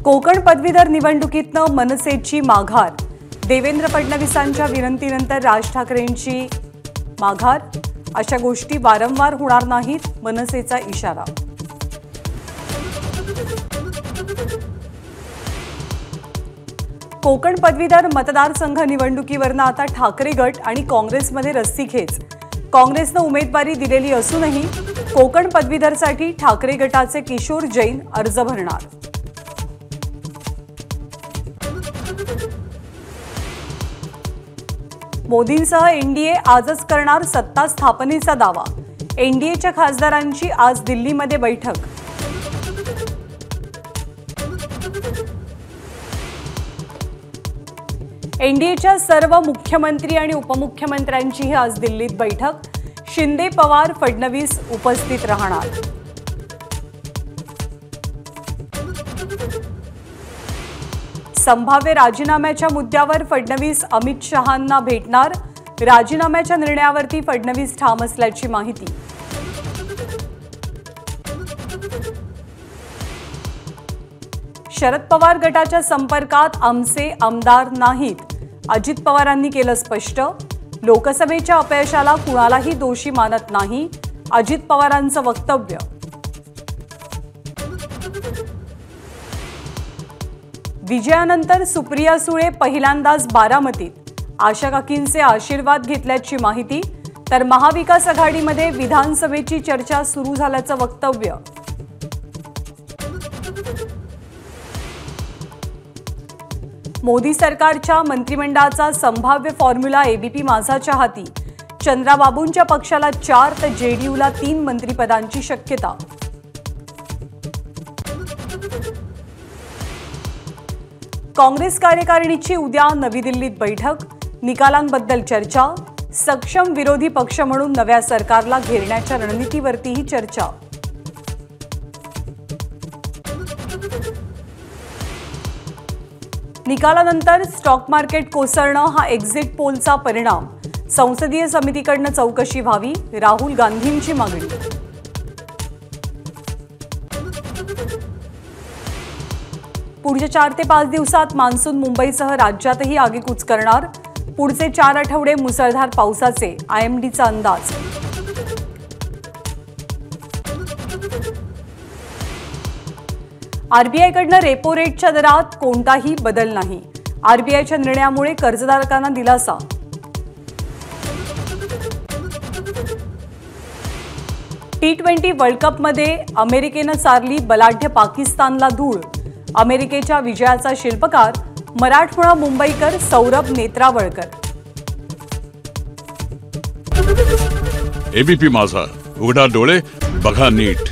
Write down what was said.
कोकण पदवीधर निवडणुकीतनं मनसेची माघार। देवेंद्र फडणवीसांच्या विनंतीनंतर राज ठाकरेंची माघार। अशा गोष्टी वारंवार होणार नाहीत, मनसेचा इशारा। कोकण पदवीधर मतदारसंघ निवडणुकीवरनं आता ठाकरे गट आणि काँग्रेसमध्ये रस्सीखेच। काँग्रेसनं उमेदवारी दिलेली असूनही कोकण पदवीधरसाठी ठाकरे गटाचे किशोर जैन अर्ज भरणार। मोदींसह एनडीए आजच करणार सत्ता स्थापनेचा दावा। एनडीएच्या खासदारांची आज दिल्लीमध्ये बैठक। एनडीएच्या सर्व मुख्यमंत्री आणि उपमुख्यमंत्र्यांचीही आज दिल्लीत बैठक। शिंदे, पवार, फडणवीस उपस्थित राहणार। संभाव्य राजीनाम्याच्या मुद्द्यावर फडणवीस अमित शहांना भेटणार। राजीनाम्याच्या निर्णयावरती फडणवीस ठाम असल्याची माहिती। शरद पवार गटाच्या संपर्कात आमचे आमदार नाहीत, अजित पवारांनी केलं स्पष्ट। लोकसभेच्या अपयशाला कुणालाही दोषी मानत नाही, अजित पवारांचं वक्तव्य। विजयानंतर सुप्रिया सुळे पहिल्यांदाच बारामतीत। आशा काकींचे आशीर्वाद घेतल्याची माहिती। तर महाविकास आघाडीमध्ये विधानसभेची चर्चा सुरू झाल्याचं वक्तव्य। मोदी सरकारच्या मंत्रिमंडळाचा संभाव्य फॉर्म्युला एबीपी माझाच्या हाती। चंद्राबाबूंच्या पक्षाला 4 तर जेडीयूला 3 मंत्रिपदांची शक्यता। काँग्रेस कार्यकारिणीची उद्या नवी दिल्लीत बैठक। निकालांबद्दल चर्चा। सक्षम विरोधी पक्ष म्हणून नव्या सरकारला घेरण्याच्या रणनीतीवरतीही चर्चा। निकालानंतर स्टॉक मार्केट कोसळणं हा एक्झिट पोलचा परिणाम। संसदीय समितीकडून चौकशी व्हावी, राहुल गांधींची मागणी। पुढच्या 4 ते 5 दिवसात मान्सून मुंबईसह राज्यातही आगेकूच करणार। पुढचे 4 आठवडे मुसळधार पावसाचे आयएमडीचा अंदाज। आरबीआयकडून रेपो रेटच्या दरात कोणताही बदल नाही। आरबीआयच्या निर्णयामुळे कर्जदारांना दिलासा। T20 वर्ल्ड कपमध्ये अमेरिकेनं चारली बलाढ्य पाकिस्तानला धूळ। अमेरिकेच्या विजयाचा शिल्पकार मराठमोळा मुंबईकर सौरभ नेत्रावळकर। एबीपी माझा, उघडा डोळे बघा नीट।